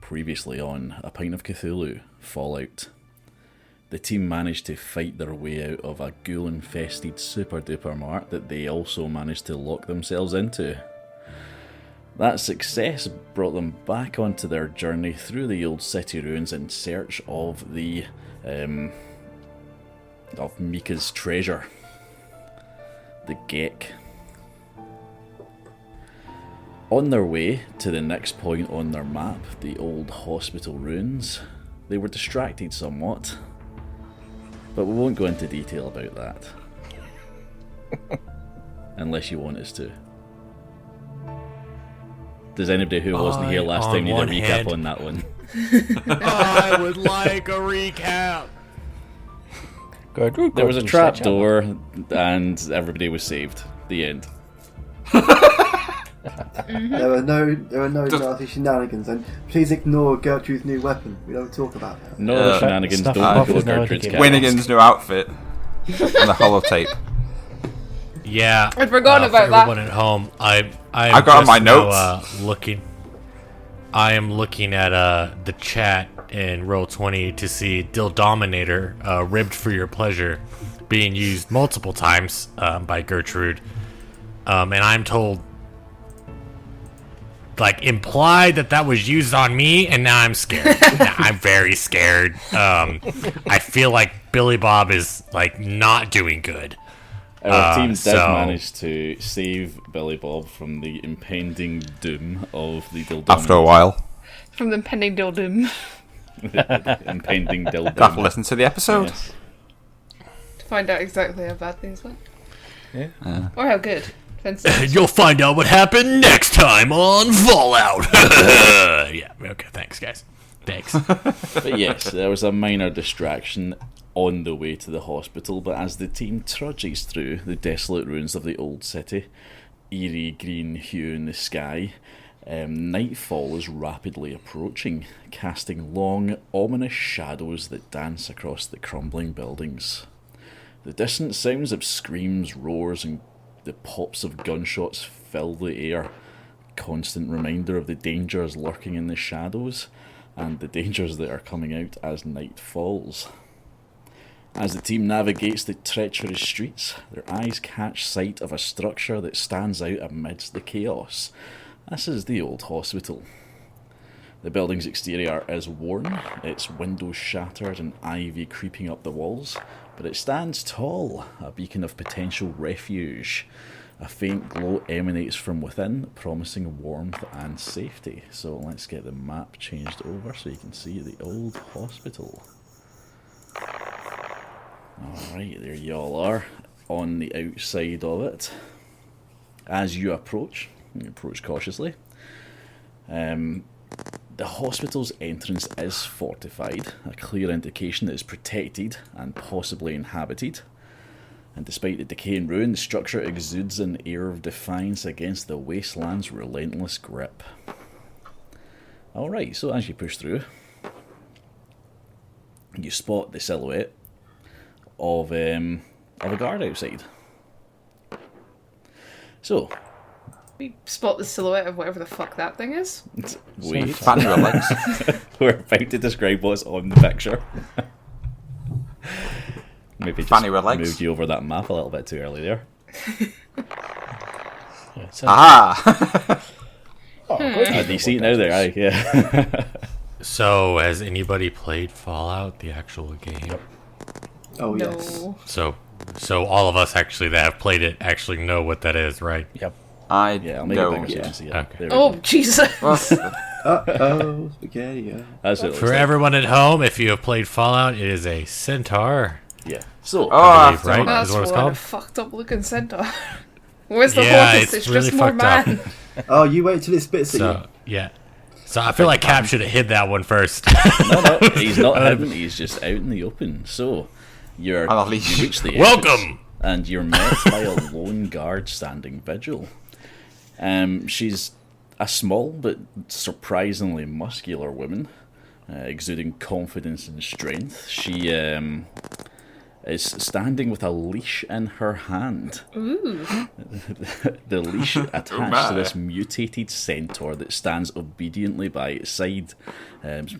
Previously on A Pint of Cthulhu, Fallout. The team managed to fight their way out of a ghoul-infested super-duper mart that they also managed to lock themselves into. That success brought them back onto their journey through the old city ruins in search of of Mika's treasure, the Gek. On their way to the next point on their map, the old hospital ruins, they were distracted somewhat, but we won't go into detail about that. Unless you want us to. Does anybody who wasn't here last time need a recap on that one? I would like a recap. There was a trap door and everybody was saved. The end. There are no nasty shenanigans, and please ignore Gertrude's new weapon. We don't talk about that. No shenanigans, don't go Gertrude's cat. Winnigan's new outfit and the holotape. Yeah, I'd forgotten about that. Everyone at home, I got on my notes. I am looking at the chat in Roll20 to see Dildominator, ribbed for your pleasure, being used multiple times by Gertrude, and I'm told, like, implied that was used on me, and now I'm scared. Now I'm very scared. I feel like Billy Bob is, like, not doing good. Our team did manage to save Billy Bob from the impending doom of the Dildominator. After a while. From the impending dildoom. Impending dildoom. Have to listen to the episode. Yes. To find out exactly how bad things went. Yeah. Or how good. You'll find out what happened next time on Fallout. Yeah, okay, thanks, guys. Thanks. But yes, there was a minor distraction on the way to the hospital, but as the team trudges through the desolate ruins of the old city, eerie green hue in the sky, nightfall is rapidly approaching, casting long, ominous shadows that dance across the crumbling buildings. The distant sounds of screams, roars, and the pops of gunshots fill the air, constant reminder of the dangers lurking in the shadows, and the dangers that are coming out as night falls. As the team navigates the treacherous streets, their eyes catch sight of a structure that stands out amidst the chaos. This is the old hospital. The building's exterior is worn, its windows shattered and ivy creeping up the walls, but it stands tall, a beacon of potential refuge. A faint glow emanates from within, promising warmth and safety. So let's get the map changed over so you can see the old hospital. Alright, there you all are, on the outside of it. As you approach cautiously. The hospital's entrance is fortified, a clear indication that it's protected and possibly inhabited. And despite the decay and ruin, the structure exudes an air of defiance against the wasteland's relentless grip. Alright, so as you push through, you spot the silhouette of a guard outside. So, We spot the silhouette of whatever the fuck that thing is. wait, Fanny relax. we're about to describe what's on the picture. Maybe just Fanny relax. moved you over that map a little bit too early there. Aha! Do you see it now there? Aye, yeah. So, has anybody played Fallout, the actual game? Oh, yes. No. So all of us actually that have played it actually know what that is, right? Yep. Yeah, I'll make it know. bigger so you can see it. Okay. There we Oh, go. Jesus. Uh-oh, spaghetti. That's what it looks For like. everyone at home, if you have played Fallout, it is a centaur. Yeah. So, Oh, I believe, right? That's Is what it's what a called? fucked up looking centaur. Where's the Yeah, horse? it's It's really just more fucked up. man. Oh, you wait till it spits at you. So yeah. So I feel like Cap should have hid that one first. no, he's not hidden, he's just out in the open. So, you reach the entrance, Welcome. and you're met by a lone guard standing vigil. She's a small but surprisingly muscular woman, exuding confidence and strength. She is standing with a leash in her hand. Ooh. The leash attached to this mutated centaur that stands obediently by its side,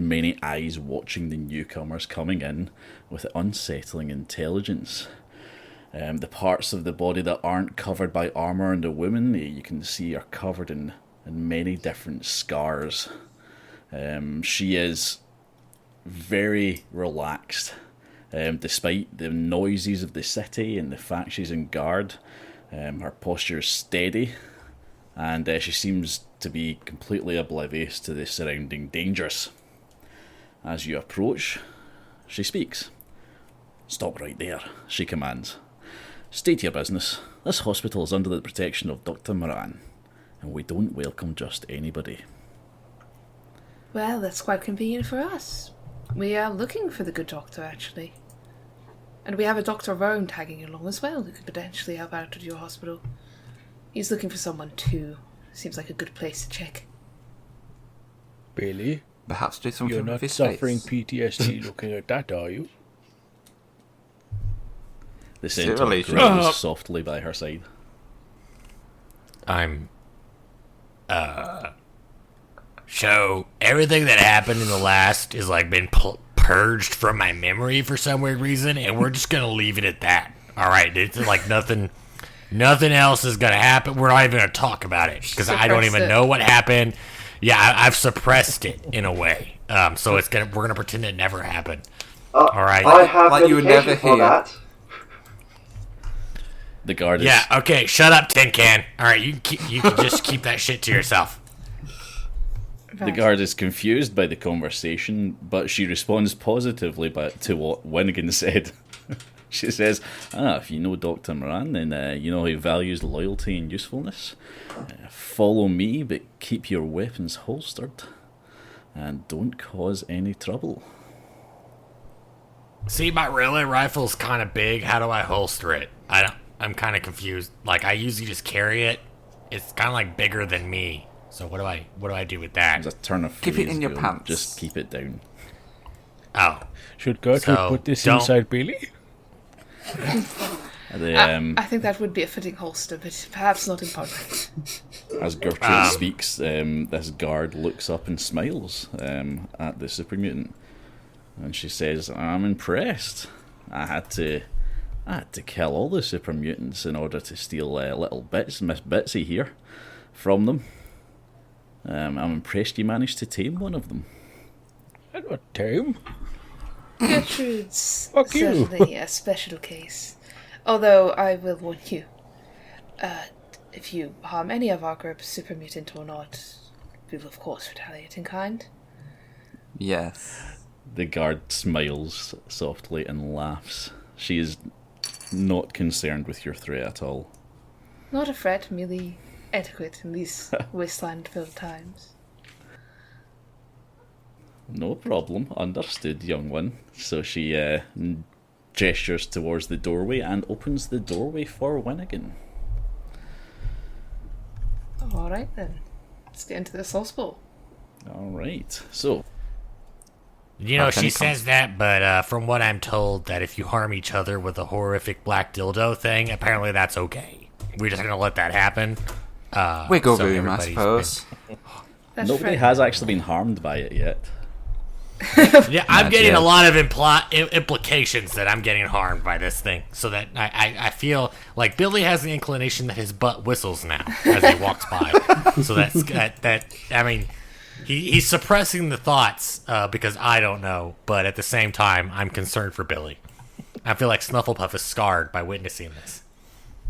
many eyes watching the newcomers coming in with unsettling intelligence. The parts of the body that aren't covered by armour in the woman, you can see are covered in many different scars. She is very relaxed, despite the noises of the city and the fact she's in guard. Her posture is steady, and she seems to be completely oblivious to the surrounding dangers. As you approach, she speaks. "Stop right there," she commands. "State your business. This hospital is under the protection of Dr. Moran, and we don't welcome just anybody." Well, that's quite convenient for us. We are looking for the good doctor, actually. And we have a Dr. Roan tagging along as well, who could potentially help out at your hospital. He's looking for someone too. Seems like a good place to check. Billy, Perhaps do something you're with not his suffering face. PTSD looking at that, are you? The centaur Surely. growls softly by her side. I'm. So everything that happened in the last is like been purged from my memory for some weird reason, and we're just gonna leave it at that. All right, it's like nothing else is gonna happen. We're not even gonna talk about it because I don't even know what happened. Yeah, I've suppressed it in a way. So we're gonna pretend it never happened. All right. I have Like you would never medication for hear. that. The guard is... Yeah. Okay. Shut up, Tin Can. All right. You can just keep that shit to yourself. The guard is confused by the conversation, but she responds positively to what Winnigan said. She says, if you know Dr. Moran, then you know he values loyalty and usefulness. Follow me, but keep your weapons holstered. And don't cause any trouble. See, my relay rifle's kind of big. How do I holster it? I'm kind of confused. Like, I usually just carry it. It's kind of like bigger than me. So what do I do with that? There's a turn of Keep it in your going, pants. Just keep it down. Oh, Should Gertrude So, put this don't- inside Billy? I think that would be a fitting holster, but perhaps not in public. As Gertrude speaks, this guard looks up and smiles at the super mutant, and she says, "I'm impressed. I had to kill all the super mutants in order to steal little bits, Miss Bitsy here, from them. I'm impressed you managed to tame one of them." And what time? Gertrude's Fuck you. certainly a special case. Although I will warn you, if you harm any of our group, super mutant or not, we will of course retaliate in kind. Yes. The guard smiles softly and laughs. She is not concerned with your threat at all. Not a threat, merely etiquette in these wasteland-filled times. No problem, understood, young one. So she gestures towards the doorway and opens the doorway for Winnigan. Alright then, let's get into this hospital. Alright, so you know, Okay, she come. says that, but from what I'm told, that if you harm each other with a horrific black dildo thing, apparently that's okay. We're just gonna let that happen. Wiggle so room, I everybody's suppose. That's nobody right. has actually been harmed by it yet. Yeah, I'm Not getting yet. a lot of implications that I'm getting harmed by this thing. So that I feel like Billy has the inclination that his butt whistles now as he walks by. So that I mean, he's suppressing the thoughts because I don't know, but at the same time, I'm concerned for Billy. I feel like Snufflepuff is scarred by witnessing this.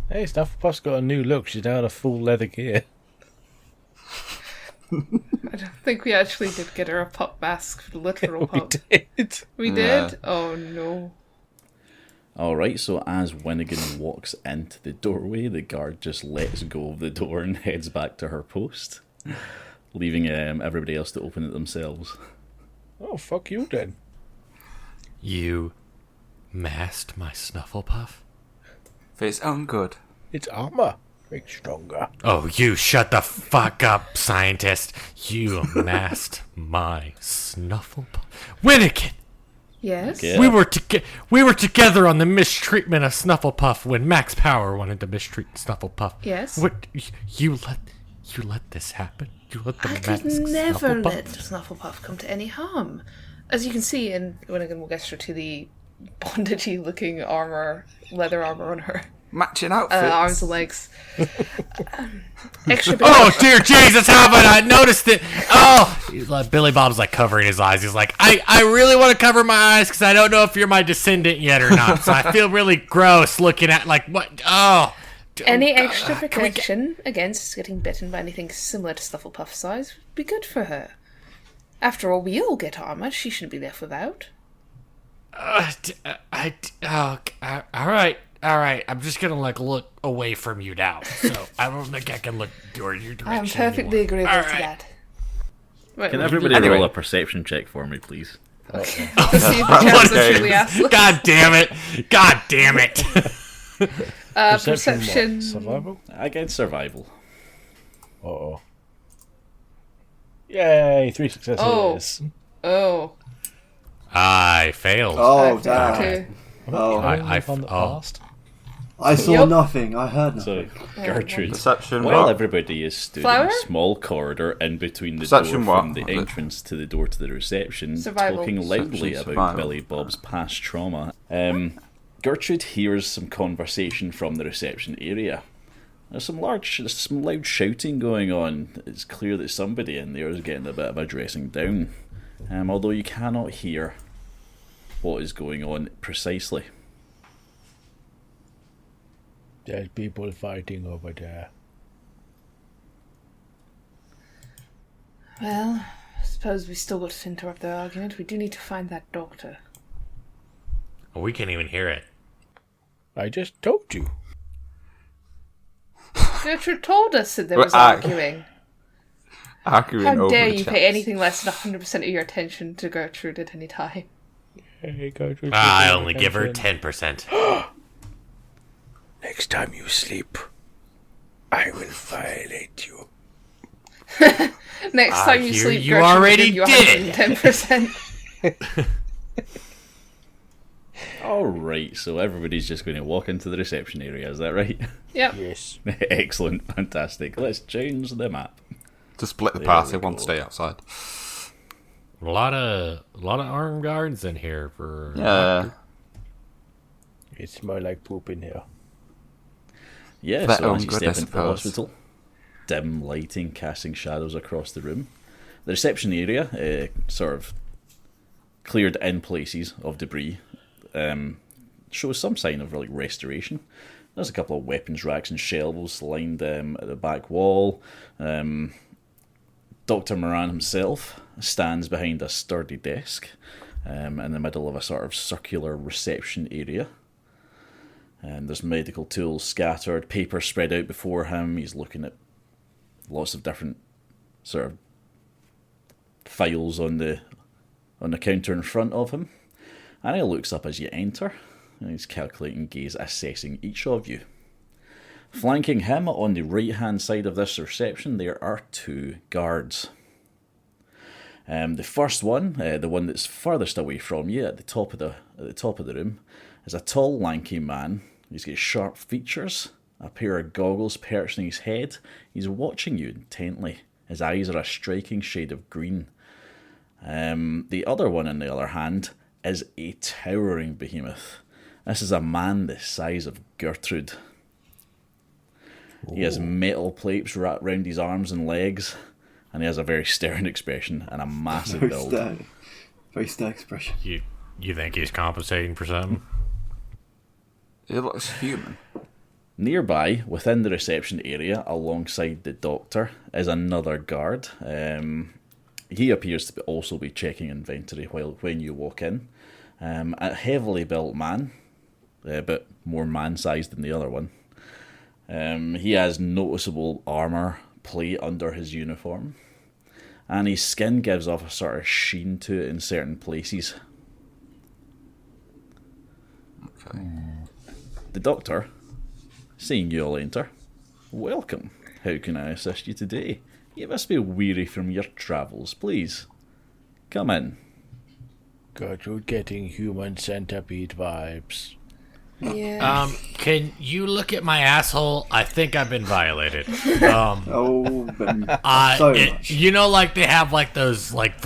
Hey, Snufflepuff's got a new look. She's now in a full leather gear. I don't think we actually did get her a pup mask, literal We pup. did. We Yeah. did? Oh no. Alright, so as Winnigan walks into the doorway, the guard just lets go of the door and heads back to her post, leaving everybody else to open it themselves. Oh, fuck you then. You masked my Snufflepuff? For its own good. It's armor. Make stronger. Oh, you shut the fuck up, scientist. You masked my Snufflepuff. Winnigan! Yes. Yeah. We were together on the mistreatment of Snufflepuff when Max Power wanted to mistreat Snufflepuff. Yes. What you let this happen? You let the I mask could never Snufflepuff? let Snufflepuff come to any harm. As you can see, and when I will gesture to the bondagey looking leather armor on her Matching outfits. arms and legs. Extra bit. Oh dear Jesus, how have I not noticed it? Oh, Billy Bob's like covering his eyes. He's like, I really want to cover my eyes because I don't know if you're my descendant yet or not. So I feel really gross looking at like what? Oh. Any extra protection against getting bitten by anything similar to Snufflepuff's size would be good for her. After all, we all get armor. She shouldn't be left without. All right. I'm just gonna like look away from you now. So I don't think I can look toward your direction. I'm perfectly agreeable All to right. that. Wait, Can what everybody Anyway. roll a perception check for me, please? to see if the chance are truly assless. God damn it! God damn it! Perception. What? Survival? Against survival. Uh-oh. Yay, 3 successes. Oh. I failed. Oh, I damn. failed too. Oh, I On the oh. past. I saw Yep. nothing. I heard So, nothing. Gertrude, Perception while what? everybody is stood Flower? in a small corridor in between the Perception door what? from the entrance to the door to the reception, Survival. talking loudly Perception, about survival. Billy Bob's past trauma, Gertrude hears some conversation from the reception area. There's some loud shouting going on. It's clear that somebody in there is getting a bit of a dressing down, although you cannot hear what is going on precisely. There's people fighting over there. Well, I suppose we still got to interrupt their argument. We do need to find that doctor. We can't even hear it. I just told you. Gertrude told us that there was Well, arguing. Arguing How over dare the you chat. pay anything less than 100% of your attention to Gertrude at any time? Hey, Gertrude, I give me only give her attention. 10%. Next time you sleep, I will violate you. Next time you hear sleep, you Gertrude already will give you did. 110%. Alright, so everybody's just going to walk into the reception area, is that right? Yep. Yes. Excellent, fantastic. Let's change the map. To split the There party, we one go. stay outside. A lot of armed guards in here for. Yeah. It's more like poop in here. Yeah, That so own as you good, step I into the suppose. hospital, dim lighting casting shadows across the room. The reception area, sort of cleared in places of debris, shows some sign of like restoration. There's a couple of weapons racks and shelves lined at the back wall. Dr. Moran himself stands behind a sturdy desk in the middle of a sort of circular reception area. And there's medical tools scattered, paper spread out before him. He's looking at lots of different sort of files on the counter in front of him. And he looks up as you enter. And he's calculating gaze, assessing each of you. Flanking him on the right-hand side of this reception, there are 2 guards. The first one, the one that's furthest away from you, at the top of the room, is a tall, lanky man. He's got sharp features, a pair of goggles perched on his head. He's watching you intently. His eyes are a striking shade of green. The other one, on the other hand, is a towering behemoth. This is a man the size of Gertrude. He has metal plates wrapped round his arms and legs, and he has a very stern expression and a massive Very build. stern. Very stern expression. You think he's compensating for something? It looks human. Nearby, within the reception area, alongside the doctor, is another guard. He appears to also be checking inventory when you walk in. A heavily built man, but more man-sized than the other one. He has noticeable armour plate under his uniform, and his skin gives off a sort of sheen to it in certain places. Okay. The doctor, seeing you all enter, welcome. How can I assist you today? You must be weary from your travels. Please, come in. Gertrude getting human centipede vibes. Yeah. Can you look at my asshole? I think I've been violated. Oh, but so much. You know, like they have like those like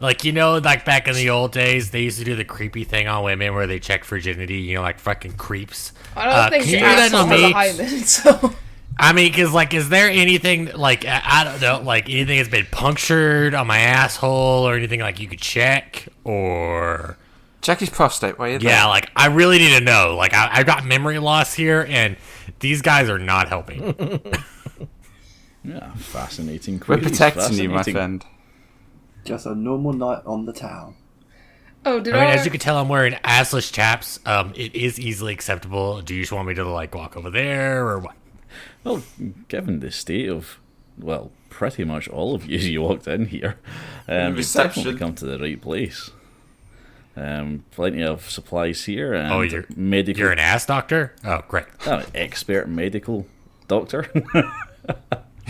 like you know, like back in the old days, they used to do the creepy thing on women where they check virginity. You know, like fucking creeps. I don't think can the you do that asshole on has a me? hymen, so... I mean, because, like, is there anything, like, I don't know, like, anything that's been punctured on my asshole or anything, like, you could check? Or... Check his prostate while you're Yeah, there. like, I really need to know. Like, I've got memory loss here, and these guys are not helping. Yeah, fascinating We're queries. protecting you, my Fascinating. friend. Just a normal night on the town. Oh, did I mean, our... as you can tell, I'm wearing assless chaps. It is easily acceptable. Do you just want me to, like, walk over there, or what? Well, given the state of, well, pretty much all of you as you walked in here, you've Reception. definitely come to the right place. Plenty of supplies here, and Oh, you're medical. an ass doctor? Oh, great. An expert medical doctor.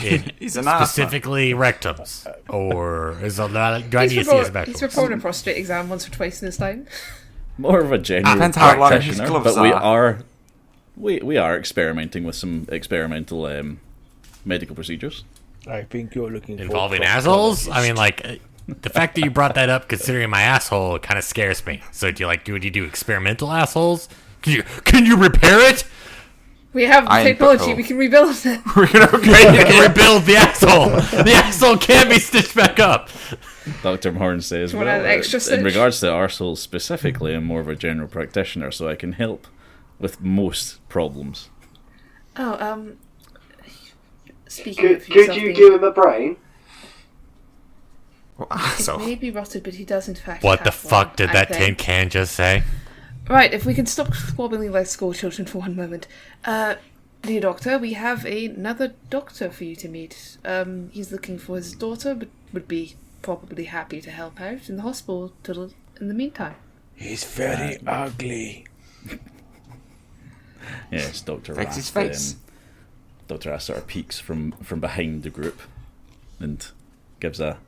It, He's an ass. specifically rectums, or is a lot? Do I need He's, to see his he's medical? performed a prostate exam once or twice in his time. More of a general Depends how long his practitioner, gloves but we are. are we are experimenting with some experimental medical procedures. I think you're looking for Involving proctologist. assholes? I mean, like, the fact that you brought that up, considering my asshole, kind of scares me. So, do you do experimental assholes? Can you repair it? We have the I am technology, butthole. we can rebuild it. You can rebuild the asshole. The asshole can't be stitched back up. Dr. Horn says, Do you want an extra in stitch? regards to arseholes specifically, I'm more of a general practitioner, so I can help with most problems. Oh, speaking of Could yourself you being- give him a brain? It So, may be rotted, but he does in fact What the have fuck one, did I that tin think. can just say? Right, if we can stop squabbling like school children for one moment. Dear doctor, we have another doctor for you to meet. He's looking for his daughter, but would be probably happy to help out in the hospital in the meantime. He's very ugly. Yes, Dr. Fix Rast. his face. Dr. Rast sort of peeks from behind the group and gives a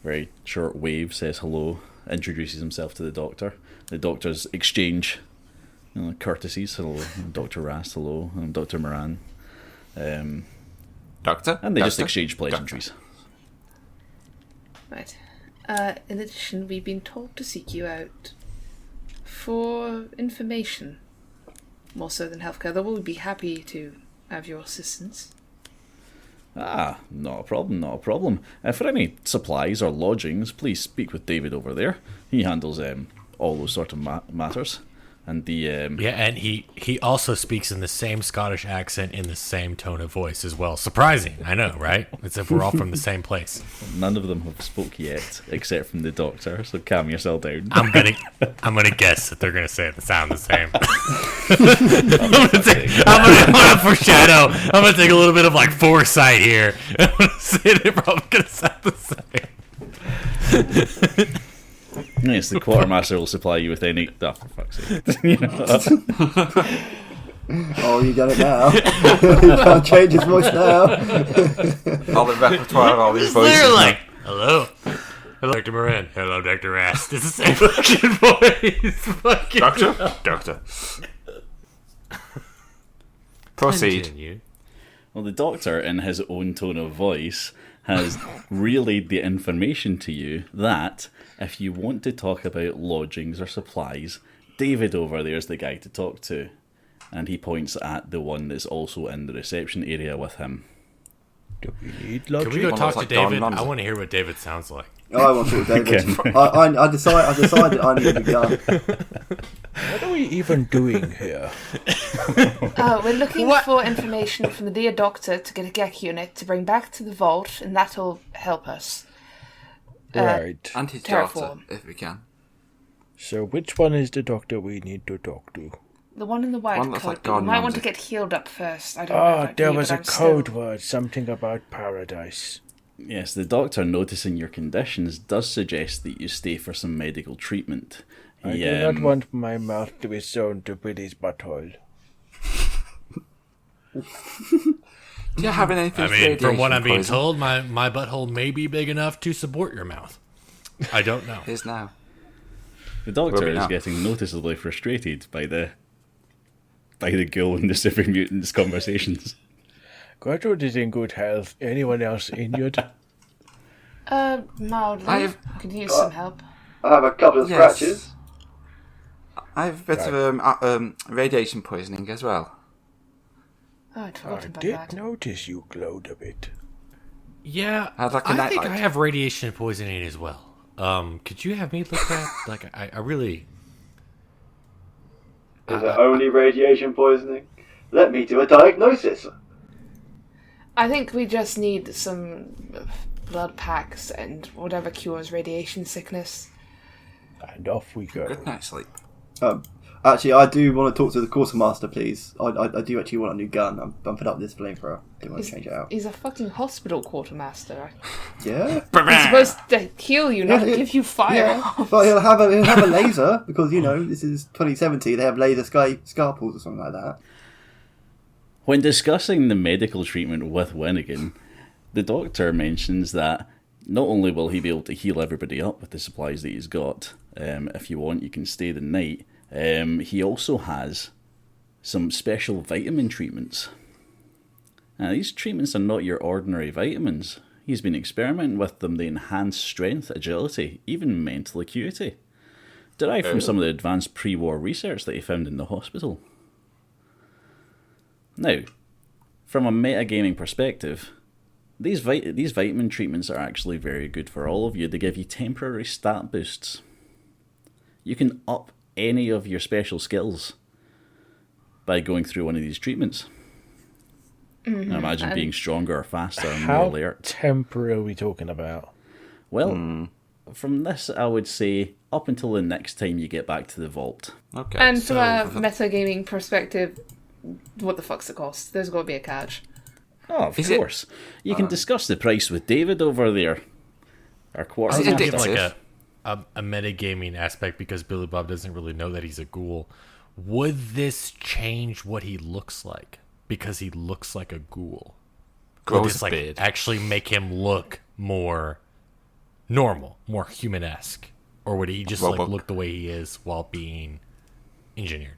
very short wave, says hello, introduces himself to the doctor. The doctors exchange courtesies. Hello, I'm Dr. Rast. Hello, I'm Dr. Moran. doctor? And they just Doctor? exchange pleasantries. Right. In addition, we've been told to seek you out for information, more so than healthcare, though we'll be happy to have your assistance. Ah, not a problem, not a problem. For any supplies or lodgings, please speak with David over there. He handles all those sort of matters. And the Yeah, and he also speaks in the same Scottish accent in the same tone of voice as well. Surprising, I know, right? As if we're all from the same place. none of them have spoke yet, except from the doctor. So calm yourself down. I'm gonna guess that they're gonna say it sound the same. I'm gonna foreshadow. I'm gonna take a little bit of like foresight here. I'm gonna say they're probably gonna sound the same. Yes, the quartermaster will supply you with any. Oh, for fuck's sake! Oh, you got it now. You can't change his voice now. All the repertoire of all these voices. They're like, hello, Dr. Moran. Hello, Dr. Rast. It's the same fucking voice. Fucking Doctor. Proceed. Continue. Well, the doctor, in his own tone of voice, has relayed the information to you that if you want to talk about lodgings or supplies, David over there is the guy to talk to. And he points at the one that's also in the reception area with him. Do we need Can we logic? go One talk looks to like Don David? London. I want to hear what David sounds like. I want to talk to David. Okay. I decided I need a gun. What are we even doing here? We're looking for information from the dear doctor to get a GEC unit to bring back to the vault, and that'll help us. Right. And his daughter, Terraform. if we can. So which one is the doctor we need to talk to? The one in the white One that's coat. like but you Gordon might want to Ramsay. get healed up first. I don't know. Ah, about there you, was but a I'm code still- word, something about paradise. Yes, the doctor, noticing your conditions, does suggest that you stay for some medical treatment. I He, do not want my mouth to be sewn to Billy's butthole. Do you have anything I mean, from what I'm being told, my butthole may be big enough to support your mouth. I don't know. Is now. The doctor Will be is now. getting noticeably frustrated by the ghoul and the super mutants' conversations. Gertrude is in good health. Anyone else injured? Mildly. I've- Could use some help. I have a couple of Yes. scratches. I have a bit of radiation poisoning as well. Oh, I'd I forgotten about did that. notice you glowed a bit. Yeah, I'd like a I think nightlight. I have radiation poisoning as well. Could you have me look at? Like, I really. Is it only radiation poisoning? Let me do a diagnosis. I think we just need some blood packs and whatever cures radiation sickness. And off we go. Good night's sleep. Actually, I do want to talk to the quartermaster, please. I do actually want a new gun. I'm fed up with this flamethrower. I do want to change it out. He's a fucking hospital quartermaster. Yeah? He's supposed to heal you, not Yeah, give you fire. Yeah, but he'll have a laser because this is 2070. They have laser scalpels or something like that. When discussing the medical treatment with Winnigan, the doctor mentions that not only will he be able to heal everybody up with the supplies that he's got, if you want, you can stay the night. He also has some special vitamin treatments. Now, these treatments are not your ordinary vitamins. He's been experimenting with them to enhance strength, agility, even mental acuity, derived from some of the advanced pre-war research that he found in the hospital. Now, from a metagaming perspective, these vitamin treatments are actually very good for all of you. They give you temporary stat boosts. You can up any of your special skills by going through one of these treatments. Now imagine being stronger or faster and more How alert. temporary are we talking about? Well, from this, I would say up until the next time you get back to the vault. Okay. And so from a metagaming perspective, what the fuck's the cost? There's got to be a catch. Oh, of Is it- course. You can discuss the price with David over there. Our I was quartermaster. gonna give like addictive? a metagaming aspect because Billy Bob doesn't really know that he's a ghoul. Would this change what he looks like? Because he looks like a ghoul. Would grows this a like beard. actually make him look more normal, more human-esque? Or would he just like Robot. look the way he is while being engineered?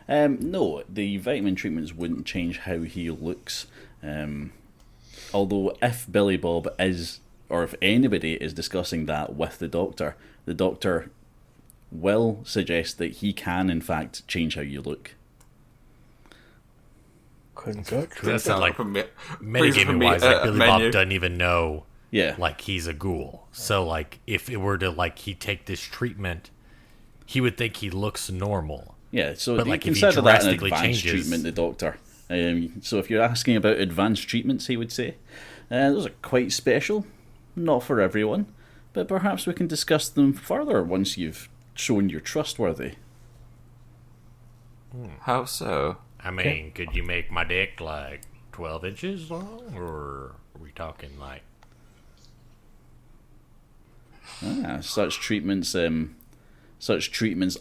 No, the vitamin treatments wouldn't change how he looks. Although if Billy Bob is, or if anybody is discussing that with the doctor will suggest that he can in fact change how you look. Couldn't Gertrude? That's Sounds like a me- metagaming wise, like Billy menu. Bob doesn't even know Yeah. like he's a ghoul. So like if it were to like he take this treatment, he would think he looks normal. Yeah, so But, you like, if he consider that an drastically advanced changes- treatment, the doctor. So if you're asking about advanced treatments, he would say, those are quite special, not for everyone, but perhaps we can discuss them further once you've shown you're trustworthy. How so? I mean, could you make my dick like 12 inches long, or are we talking like? Such treatments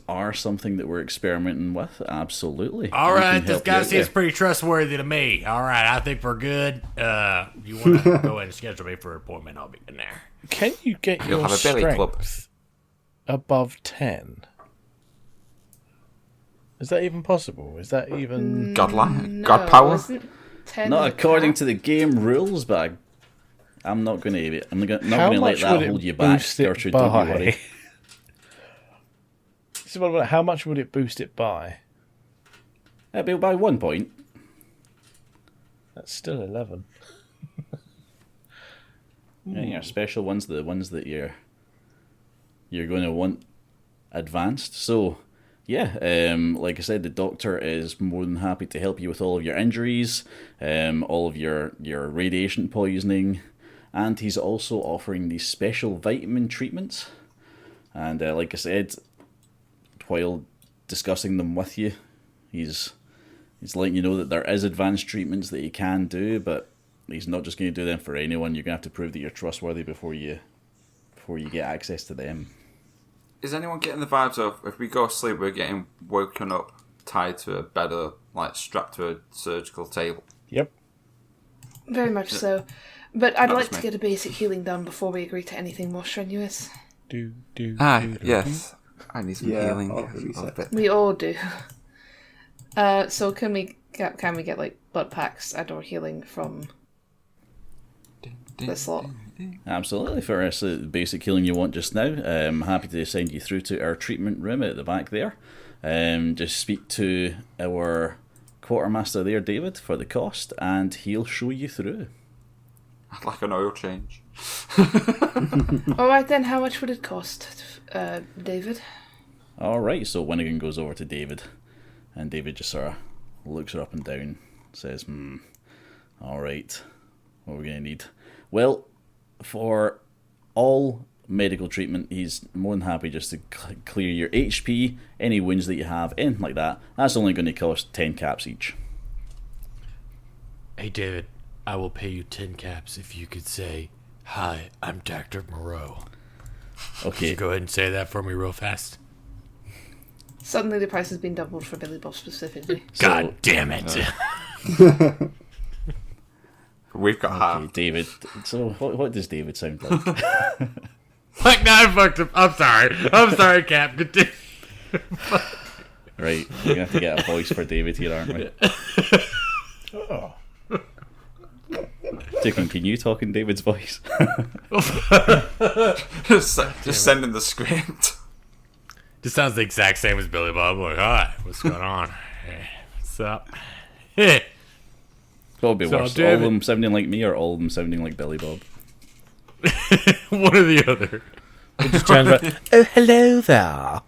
are something that we're experimenting with. Absolutely. All We right, can this help you guy out seems there. pretty trustworthy to me. All right, I think we're good. You want to go ahead and schedule me for an appointment? I'll be in there. Can you get You'll your have a belly club. strength above 10? Is that even possible? Is that even... Godlike? God power? Isn't 10 Not the according cap? to the game rules, but I'm not going to. I'm not How going to let much that would hold it you back, boost it Gertrude. Don't you by? worry. This is what about how much would it boost it by? It'll be by 1 point. That's still 11. Yeah, your special ones, the ones that you're going to want advanced. So, yeah, like I said, the doctor is more than happy to help you with all of your injuries, all of your radiation poisoning, and he's also offering these special vitamin treatments. And like I said, while discussing them with you, he's letting you know that there is advanced treatments that he can do, but he's not just going to do them for anyone. You're going to have to prove that you're trustworthy before you get access to them. Is anyone getting the vibes of if we go to sleep, we're getting woken up, tied to a bed, or like strapped to a surgical table? Yep. Very much so. But I'd That like was to me. get a basic healing done before we agree to anything more strenuous. Do, Ah, yes. I need some Yeah, healing. I'll reset. We all do. So can we get like blood packs and or healing from this lot? Absolutely. For us, the basic healing you want just now, I'm happy to send you through to our treatment room at the back there. Just speak to our quartermaster there, David, for the cost, and he'll show you through. I'd like an oil change. Alright then, how much would it cost, David? Alright, so Winnigan goes over to David, and David just sort of looks her up and down, says, alright, what are we going to need? Well, for all medical treatment, he's more than happy just to clear your HP, any wounds that you have, anything like that. That's only going to cost 10 caps each. Hey, David, I will pay you 10 caps if you could say, "Hi, I'm Dr. Moreau." Could Okay, you go ahead and say that for me real fast? Suddenly the price has been doubled for Billy Bob specifically. God damn it. We've got okay, half. David, so what does David sound like? Like, no, I fucked up. I'm sorry, Cap. Continue. Right, we're going to have to get a voice for David here, aren't we? Oh. Dickon, can you talk in David's voice? Just send in the script. Just sounds the exact same as Billy Bob. Like, hi, what's going on? Hey, what's up? Hey. What would be So, worse, all David- of them sounding like me or all of them sounding like Billy Bob? One or the other. Just turns around. Oh, hello there.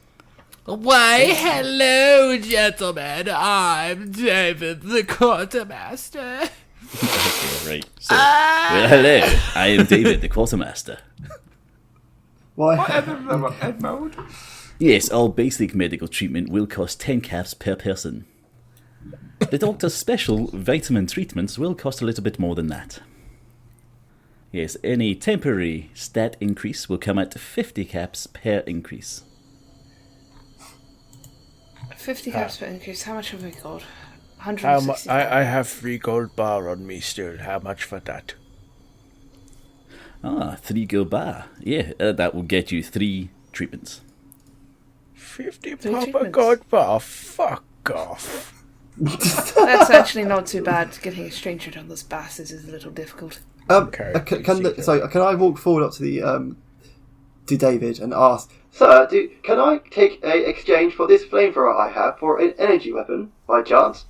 Why, hello, gentlemen. I'm David, the quartermaster. Okay, right. So, well, hello, I am David, the quartermaster. Why? Ed mode. Yes, all basic medical treatment will cost 10 caps per person. The doctor's special vitamin treatments will cost a little bit more than that. Yes, any temporary stat increase will come at 50 caps per increase. 50 caps per increase. How much have we got? How 160. I have 3 gold bar on me still. How much for that? 3 gold bar. Yeah, that will get you 3 treatments. 50 Three pop a treatments. gold bar? Fuck off. That's actually not too bad. Getting a stranger down those bastards is a little difficult. Okay, Can I walk forward up to the to David and ask, Sir, can I take a exchange for this flamethrower I have for an energy weapon by chance?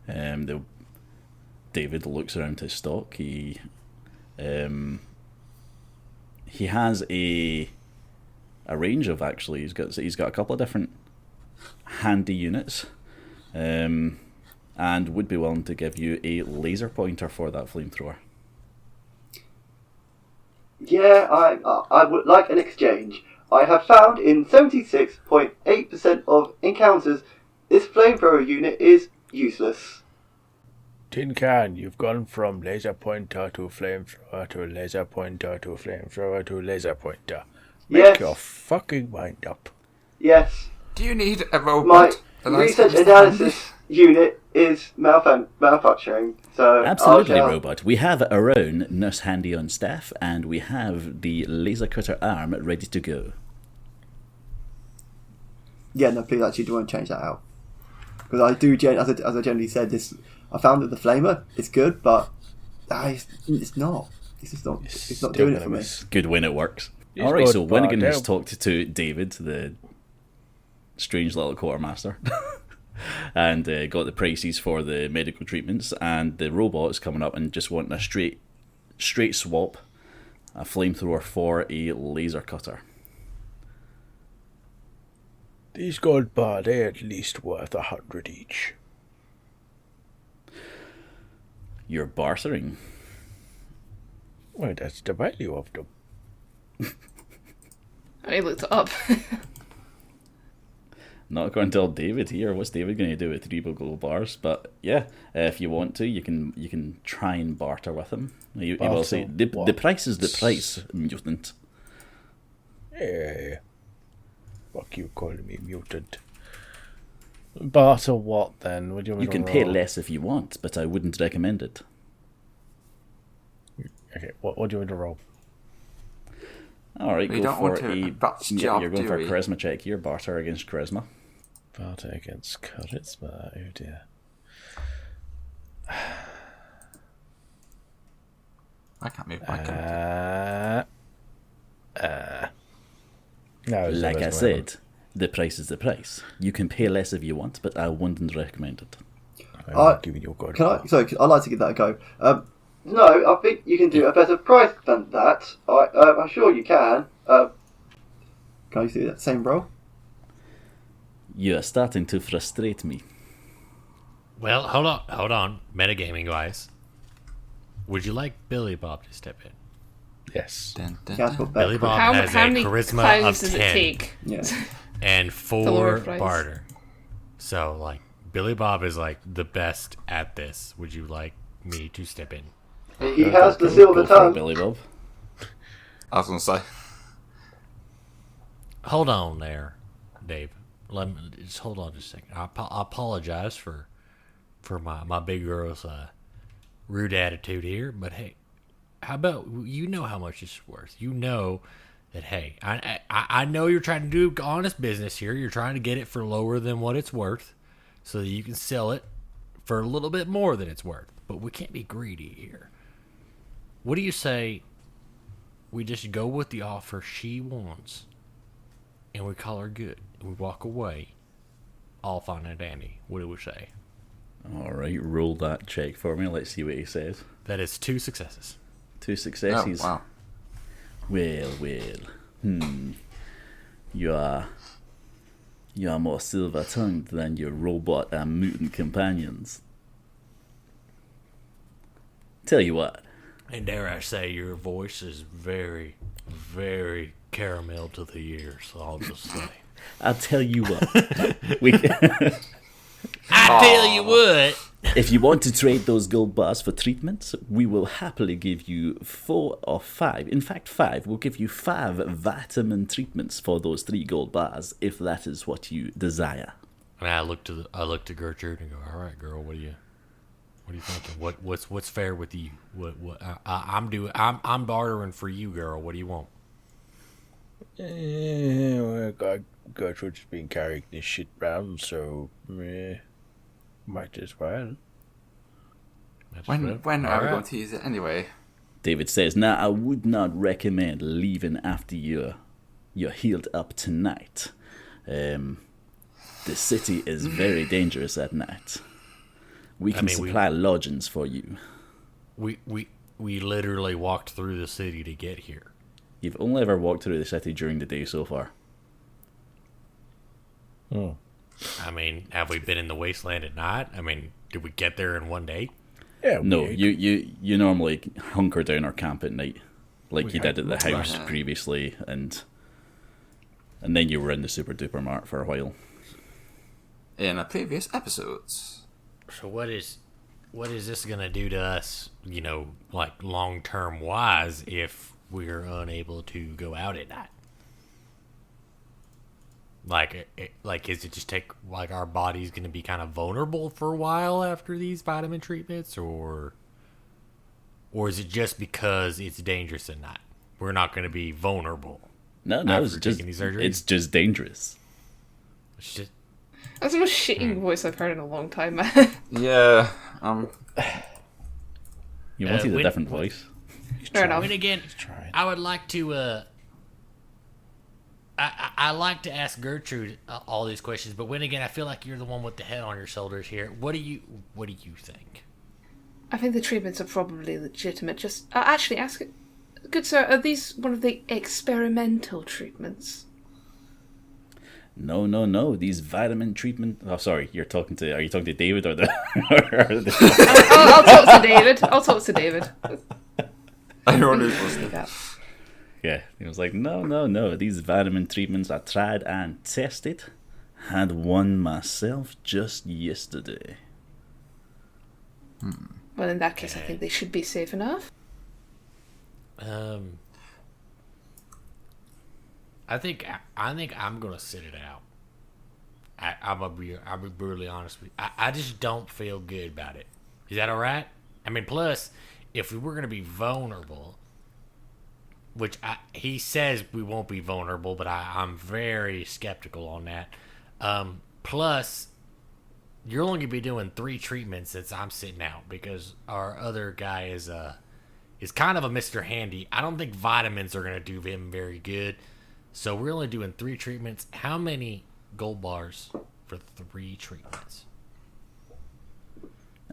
David looks around his stock. He has a range of, actually. He's got a couple of different handy units, and would be willing to give you a laser pointer for that flamethrower. Yeah, I would like an exchange. I have found in 76.8% of encounters this flamethrower unit is useless. Tin Can, you've gone from laser pointer to flamethrower to laser pointer to flamethrower to laser pointer. Make Yes. your fucking mind up. Yes, Do you need a my robot? A nice research hand? analysis unit is malfunctioning, so Absolutely, I'll robot. We have our own nurse handy on staff, and we have the laser cutter arm ready to go. Yeah, no, please actually do want to change that out. Because I do, as I generally said, I found that the flamer is good, but it's not. It's not doing it for me. Good when it works. He's All right, got so Winnigan has barred talked to David, the strange little quartermaster, and got the prices for the medical treatments, and the robot's coming up and just wanting a straight swap, a flamethrower for a laser cutter. These gold bar, they're at least worth 100 each. You're bartering. Well, that's the value of them. I looked it up. Not according to old David here. What's David going to do with 3 gold bars? But yeah, if you want to, you can try and barter with him. He will say the price is the price, mutant. Yeah. Fuck you calling me mutant. Barter what then? What do you want You me can to pay roll? less if you want, but I wouldn't recommend it. Okay, what do you want to roll? All right, We go don't for want to a. botch Yeah, job, you're going do for a we? charisma check here. Barter against charisma. Barter against charisma. Oh dear. I can't move my character. No, it's Like I not said, the price is the price. You can pay less if you want, but I wouldn't recommend it. I'm not giving you a god. I'd like to give that a go. No, I think you can do a better price than that. I'm sure you can. Can I do that same roll? You are starting to frustrate me. Well, hold on. Metagaming wise, would you like Billy Bob to step in? Yes. Dun, dun, You have to dun. put Billy better. Bob How has a many charisma clowns of does 10 it take? Yeah. and lower 4 price. barter. So, like, Billy Bob is, like, the best at this. Would you like me to step in? He has the silver Go for it, tongue. Billy Bob. I was going to say. Hold on there, Dave. Let me just hold on just a second. I apologize for my big girl's rude attitude here, but hey, how about you know how much it's worth? You know that hey, I know you're trying to do honest business here. You're trying to get it for lower than what it's worth, so that you can sell it for a little bit more than it's worth. But we can't be greedy here. What do you say? We just go with the offer she wants, and we call her good. And we walk away, all fine and dandy. What do we say? All right, roll that check for me. Let's see what he says. That is 2 successes. 2 Oh, successes. wow. Well. You are more silver-tongued than your robot and mutant companions. Tell you what, And dare I say, your voice is very, very caramel to the ears. So I'll just say. I'll tell you what. we, I tell you what. if you want to trade those gold bars for treatments, we will happily give you 4 or 5. In fact, 5. We'll give you 5 vitamin treatments for those 3 gold bars, if that is what you desire. And I look to Gertrude and go, all right, girl, what are you thinking? What's fair with you? I'm bartering for you, girl. What do you want? Well, Gertrude's been carrying this shit round, so might as well. That's When fair. are we All right. going to use it anyway? David says, now I would not recommend leaving after you're healed up tonight. The city is very dangerous at night. We can supply lodgings for you. We literally walked through the city to get here. You've only ever walked through the city during the day so far. I mean, have we been in the wasteland at night? I mean, did we get there in one day? Yeah, No, we- you normally hunker down or camp at night, like you did at the house Right. previously, and then you were in the Super Duper Mart for a while. In a previous episodes. So what is this gonna do to us? You know, like long term wise, if we're unable to go out at night. Like, is it just take like our body's gonna be kind of vulnerable for a while after these vitamin treatments, or is it just because it's dangerous at night? We're not gonna be vulnerable. No, After it's just taking these surgeries? it's just dangerous. It's just That's the most shitting voice I've heard in a long time, man. Yeah. You wanted a when- different voice. Fair enough. and again, trying. I would like to. I like to ask Gertrude all these questions, but when again, I feel like you're the one with the head on your shoulders here. What do you think? I think the treatments are probably legitimate. Just actually ask it. Good sir, are these one of the experimental treatments? No. These vitamin treatment. Oh, sorry. Are you talking to David or the? or the I'll talk to David. I'll talk to David. Everyone who's listening. Yeah, he was like, no. These vitamin treatments are tried and tested. Had one myself just yesterday. Well, in that case, I think they should be safe enough. I think I'm gonna sit it out. I'm gonna be brutally honest with you. I just don't feel good about it. Is that all right? I mean, plus, if we were gonna be vulnerable, he says we won't be vulnerable, but I'm very skeptical on that. Plus, you're only gonna be doing 3 treatments since I'm sitting out because our other guy is kind of a Mr. Handy. I don't think vitamins are gonna do him very good, so we're only doing 3 treatments. How many gold bars for 3 treatments?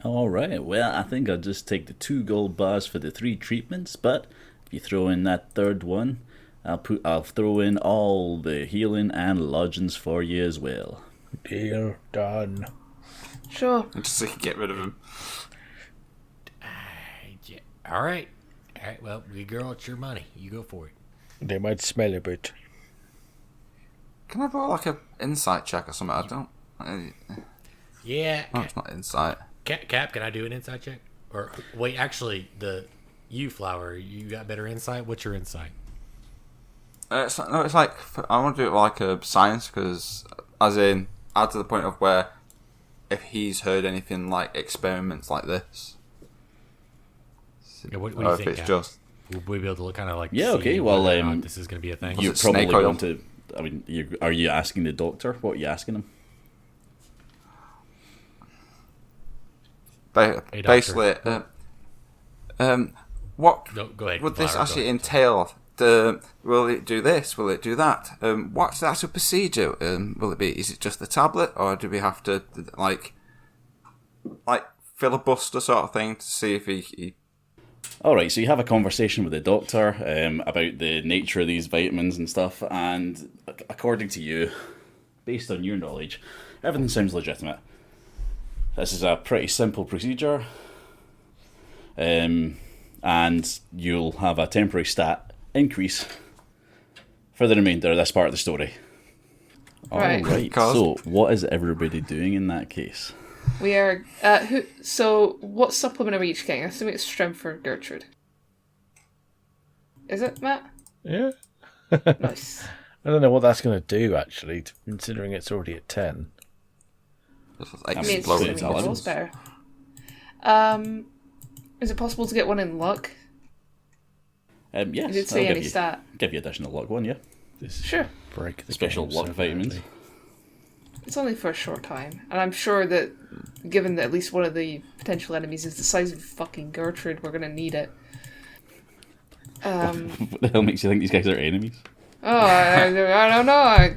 All right. Well, I think I'll just take the 2 gold bars for the 3 treatments. But if you throw in that 3rd one, I'll throw in all the healing and lodgings for you as well. Deal done. Sure. Just so you can get rid of him. Yeah. All right. Well, you girl, it's your money. You go for it. They might smell a bit. Can I roll like an insight check or something? I don't. Yeah. No, it's not insight. Cap, can I do an insight check? Or wait, actually, you Flower, you got better insight. What's your insight? It's like I want to do it like a science because, as in, add to the point of where if he's heard anything like experiments like this. Yeah, what do you or think, if it's Cap? just Will we be able to look kind of like Yeah, see okay, well, whether or not this is going to be a thing? You it probably snake oil? want to. I mean, are you asking the doctor? What are you asking him? Hey, doctor. basically, what No, go ahead. would this Flower, actually go ahead. entail? Will it do this? Will it do that? What's the actual procedure? Will it be? Is it just the tablet, or do we have to like filibuster sort of thing to see if he All right, so you have a conversation with the doctor about the nature of these vitamins and stuff, and according to you, based on your knowledge, everything sounds legitimate. This is a pretty simple procedure, and you'll have a temporary stat increase for the remainder of this part of the story. Right. All right, so what is everybody doing in that case? We are. So, what supplement are we each getting? I assume it's strength for Gertrude. Is it, Matt? Yeah. Nice. I don't know what that's going to do, actually, considering it's already at 10. I mean, it's Explode just intelligence. levels better. Is it possible to get one in luck? Yes, You did I'll say any give you, stat. give you additional luck one, yeah. Sure. Break the Special game luck so vitamins. badly. It's only for a short time, and I'm sure that, given that at least one of the potential enemies is the size of fucking Gertrude, we're gonna need it. What the hell makes you think these guys are enemies? Oh, I don't know.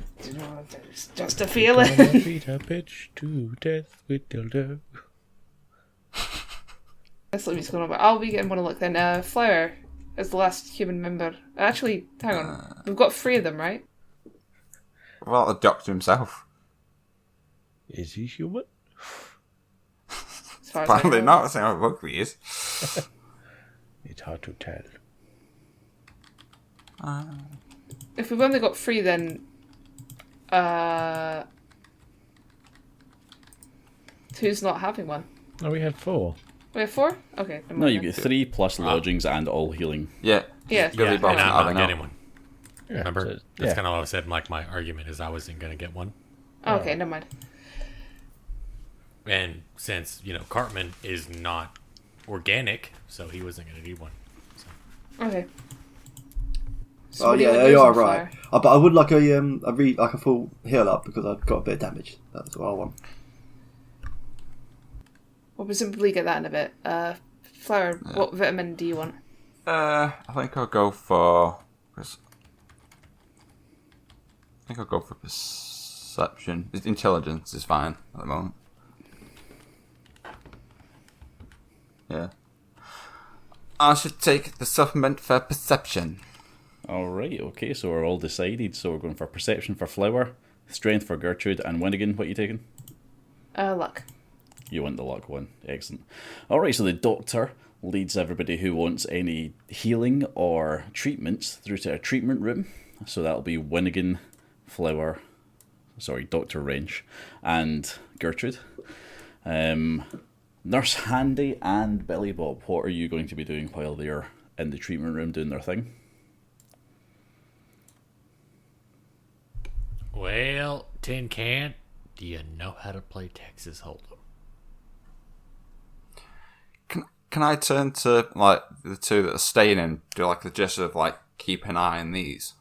It's just a feeling. Gonna beat a bitch to death with dildo. That's what he's going on about. I'll be getting one of luck then. Flower is the last human member. Actually, hang on. We've got 3 of them, right? well, the doctor himself? Is he human? As far as I Apparently know. not. That's how ugly he is. It's hard to tell. If we've only got 3, then who's not having one? Oh, we had 4. We have 4? Okay. never No, mind you then. get 3 plus lodgings and all healing. Yeah. Yeah. Billy Yeah, Bob's and I'm not not having getting out. one. Yeah, Remember? so- That's yeah. kind of what I said. Like my argument is I wasn't going to get one, Okay, never mind. and since Cartman is not organic, so he wasn't going to need one. Okay. So Oh what do yeah, want you using are for? right. But I would like a full heal up because I've got a bit of damage. That's what I want. We'll presumably get that in a bit. Flower, what vitamin do you want? I think I'll go for. Perception. Intelligence is fine at the moment. Yeah. I should take the supplement for perception. Alright, okay, so we're all decided. So we're going for perception for Flower, strength for Gertrude, and Winnigan. What are you taking? Luck. You want the luck one. Excellent. Alright, so the doctor leads everybody who wants any healing or treatments through to a treatment room. So that'll be Winnigan, Flower, Dr. Wrench, and Gertrude. Nurse Handy and Billy Bob, what are you going to be doing while they're in the treatment room doing their thing? Well, Tin Can, do you know how to play Texas Hold'em? Can I turn to like the 2 that are staying in, do like the gesture of like keep an eye on these?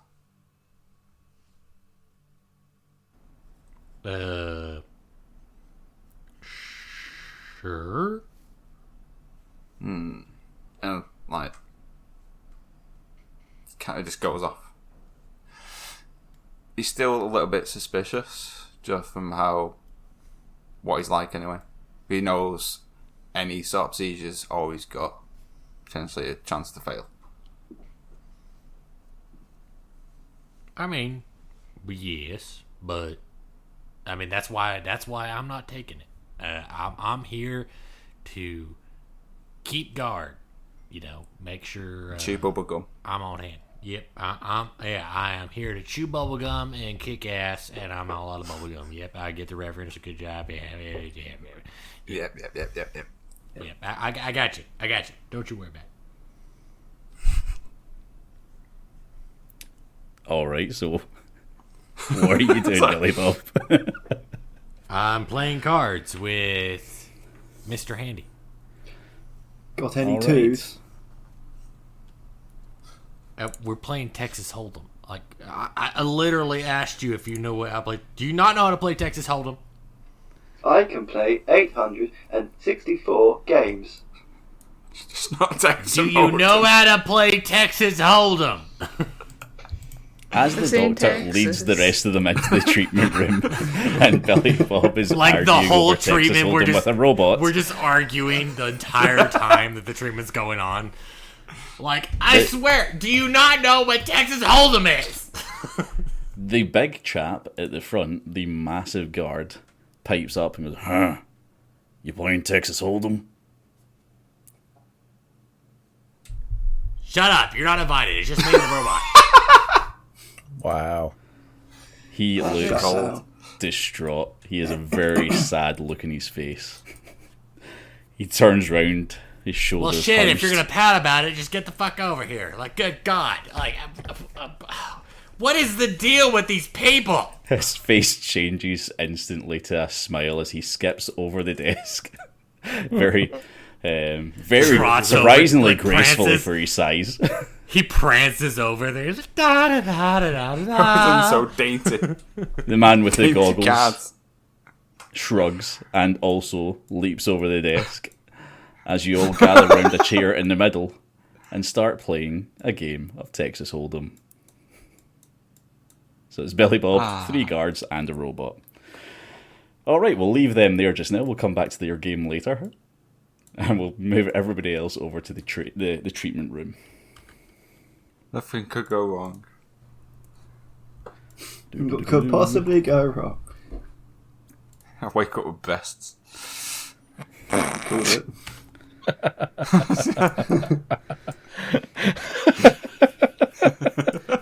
Sure. And like, kind of just goes off. He's still a little bit suspicious, just from what he's like anyway. He knows any sort of seizure's always got potentially a chance to fail. I mean, yes, but I mean that's why I'm not taking it. I'm here to keep guard. You know, make sure Chew bubblegum. I'm on hand. Yep, I am here to chew bubblegum and kick ass, and I'm all out of bubblegum. Yep, I get the reference. Good job. Yep. Yep, I got you. Don't you worry about it. All right, so what are you doing, Billy Bob? I'm playing cards with Mr. Handy. Got any All right. twos? We're playing Texas Hold'em. Like, I literally asked you if you know what I play. Do you not know how to play Texas Hold'em? I can play 864 games. It's not Texas Do you know how to play Texas Hold'em? As the Same doctor Texas. leads the rest of them into the treatment room, and Billy Bob is Like the arguing whole over Texas treatment, Hold'em with a robot. We're just arguing the entire time that the treatment's going on. Like, I swear, do you not know what Texas Hold'em is? The big chap at the front, the massive guard, pipes up and goes, "Huh? You playing Texas Hold'em?" Shut up, you're not invited. It's just me and the robot. Wow. He looks Cold. distraught. He has a very sad look in his face. He turns round, his shoulders Well, shit, if hunched. you're gonna pout about it, just get the fuck over here. Like, good God. Like, what is the deal with these people? His face changes instantly to a smile as he skips over the desk. very Trots over, surprisingly like, gracefully prances. for his size. He prances over there. He's like, da da da da da Everything's da. so dainty. The man with the Dainty goggles cards. shrugs and also leaps over the desk as you all gather round a chair in the middle and start playing a game of Texas Hold'em. So it's Billy Bob, 3 guards, and a robot. Alright, we'll leave them there just now. We'll come back to their game later. And we'll move everybody else over to the treatment room. Nothing could go wrong. What could possibly go wrong? I wake up with breasts. Call it.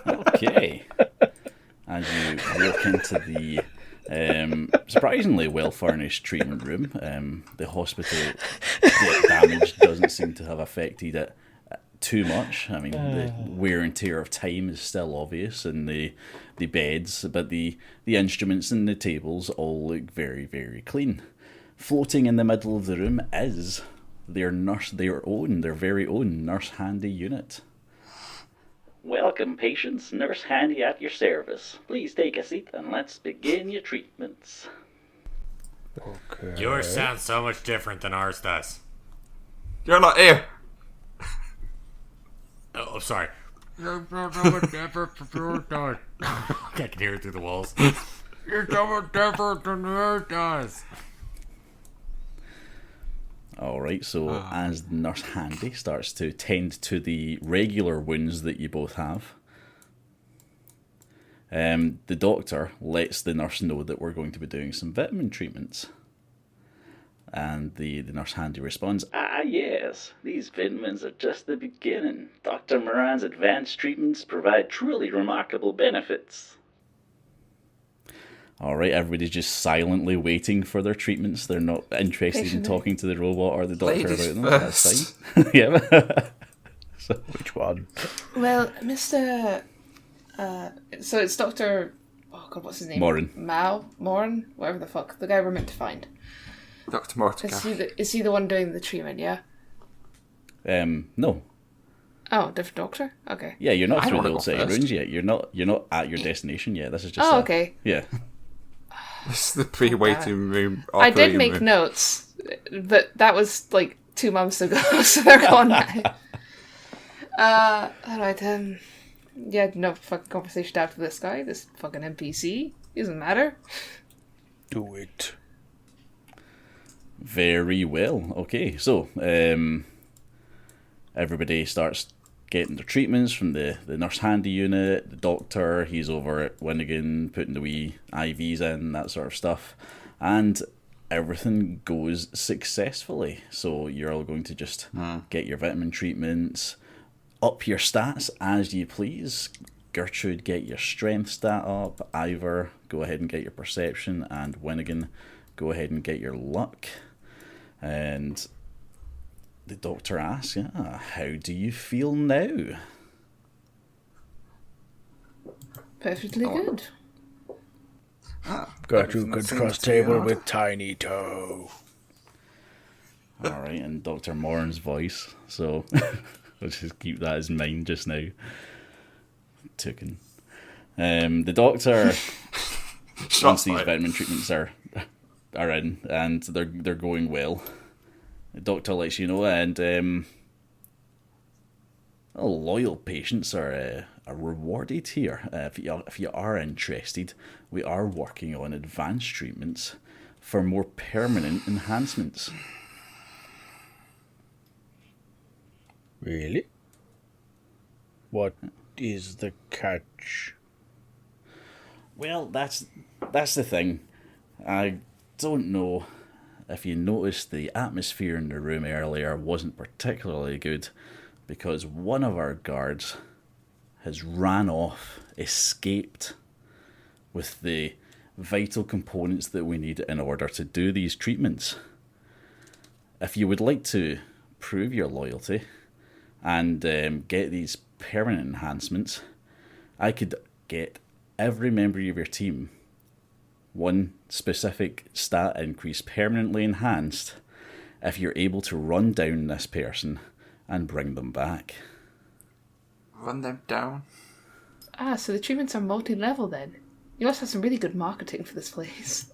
Okay. As you walk into the surprisingly well-furnished treatment room, the hospital damage doesn't seem to have affected it too much. I mean, the wear and tear of time is still obvious in the beds, but the instruments and the tables all look very, very clean. Floating in the middle of the room is their very own Nurse Handy unit. Welcome, patients. Nurse Handy at your service. Please take a seat and let's begin your treatments. Okay. Yours sounds so much different than ours does. You're not here. Oh, sorry. I can hear it through the walls. You're so much different than yours does. Alright, so as Nurse Handy starts to tend to the regular wounds that you both have, the doctor lets the nurse know that we're going to be doing some vitamin treatments. And the Nurse Handy responds, "Ah, yes, these vitamins are just the beginning. Dr. Moran's advanced treatments provide truly remarkable benefits." Alright, everybody's just silently waiting for their treatments. They're not interested in Patiently. talking to the robot or the doctor Ladies about them. first. That's fine. Yeah. Which one? Well, Mr. So it's Dr. Oh god, what's his name? Morin. Morin? Whatever the fuck. The guy we're meant to find. Dr. Mortimer. Is he the one doing the treatment, yeah? No. Oh, different doctor? Okay. Yeah, you're not I through wanna the old go city first. ruins yet. You're not at your destination yet. This is just Oh, okay. Yeah. This is the pre-waiting room. I did operating make room. notes, but that was like 2 months ago, so they're gone now. Alright, yeah, no fucking conversation after this guy, this fucking NPC. Doesn't matter. Do it. Very well. Okay, so everybody starts getting their treatments from the nurse handy unit, the doctor, he's over at Winnigan putting the wee IVs in, that sort of stuff. And everything goes successfully. So you're all going to just get your vitamin treatments, up your stats as you please. Gertrude, get your strength stat up. Ivor, go ahead and get your perception. And Winnigan, go ahead and get your luck. And the doctor asks, how do you feel now? Perfectly good. Gertrude could seems cross to be table odd. with Tiny Toe. Alright, and Dr. Moran's voice. So let's just keep that as mine just now. Taken. The doctor, once these vitamin treatments are in and they're going well, the doctor lets you know, and loyal patients are rewarded here. If you are interested, we are working on advanced treatments for more permanent enhancements. Really? What is the catch? Well, that's the thing. I don't know if you noticed the atmosphere in the room earlier wasn't particularly good, because one of our guards has ran off, escaped with the vital components that we need in order to do these treatments. If you would like to prove your loyalty and get these permanent enhancements, I could get every member of your team one specific stat increase permanently enhanced if you're able to run down this person and bring them back. Run them down. Ah, so the treatments are multi-level then. You must have some really good marketing for this place.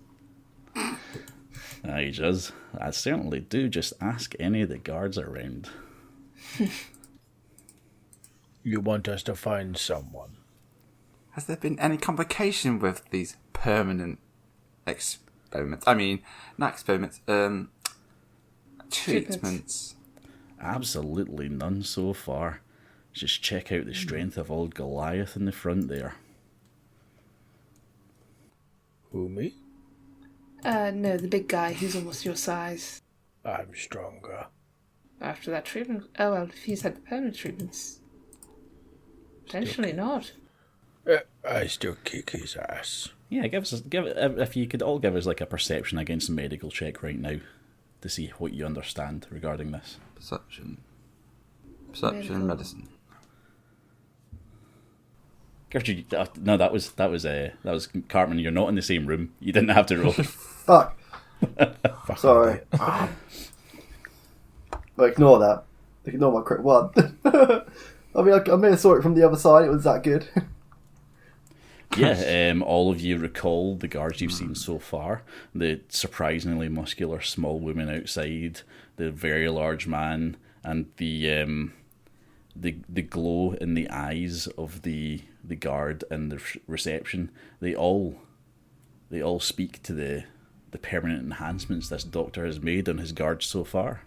Aye, Juz. I certainly do. Just ask any of the guards around. You want us to find someone? Has there been any complication with these permanent experiments? I mean, not experiments, treatments. Absolutely none so far. Just check out the strength of old Goliath in the front there. Who, me? No, the big guy who's almost your size. I'm stronger. After that treatment... Oh, well, if he's had the permanent treatments... Potentially not. I still kick his ass. Yeah, if you could all give us like a perception against a medical check right now to see what you understand regarding this. Perception, Medical. medicine. Gertrude, no, that was Cartman. You're not in the same room. You didn't have to roll. Fuck. Sorry. But ignore that. Ignore my crit one. I mean, I may have saw it from the other side. It was that good. Yeah, all of you recall the guards you've seen so far. The surprisingly muscular small woman outside, the very large man, and the glow in the eyes of the guard and the reception. They all speak to the permanent enhancements this doctor has made on his guards so far.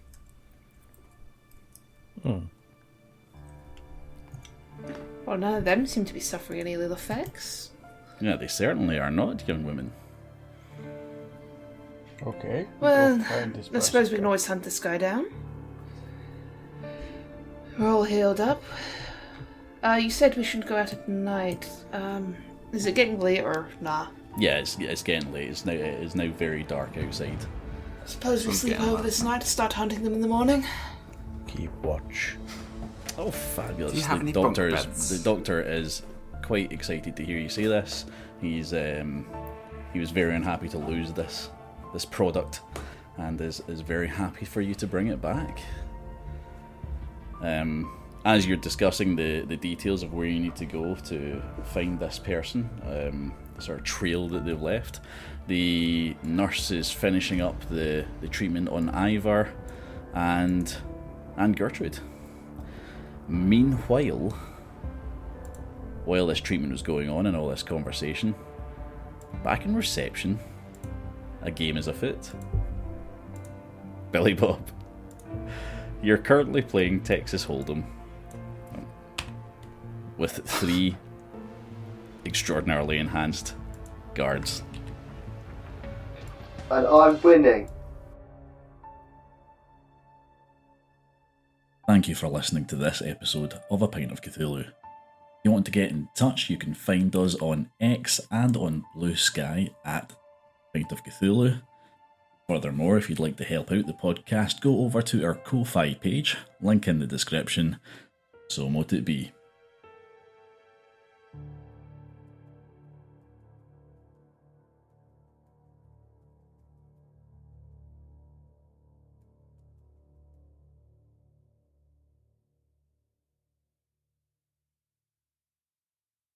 Well, none of them seem to be suffering any ill effects. Yeah, they certainly are not, young women. Okay. Well, go find this I suppose we person. can always hunt this guy down. We're all healed up. You said we shouldn't go out at night. Is it getting late or nah? Yeah, it's getting late. It is now very dark outside. I suppose we I'm sleep getting over that. this night to start hunting them in the morning. Keep watch. Oh, fabulous! Do you have any bunk beds? The doctor is quite excited to hear you say this. He was very unhappy to lose this product, and is very happy for you to bring it back. as you're discussing the details of where you need to go to find this person, the sort of trail that they've left, the nurse is finishing up the treatment on Ivar and Gertrude. Meanwhile, while this treatment was going on and all this conversation, back in reception, a game is afoot. Billy Bob, you're currently playing Texas Hold'em with 3 extraordinarily enhanced guards. And I'm winning. Thank you for listening to this episode of A Pint of Cthulhu. If you want to get in touch, you can find us on X and on Blue Sky at Pint of Cthulhu. Furthermore, if you'd like to help out the podcast, go over to our Ko-Fi page, link in the description. So mote it be.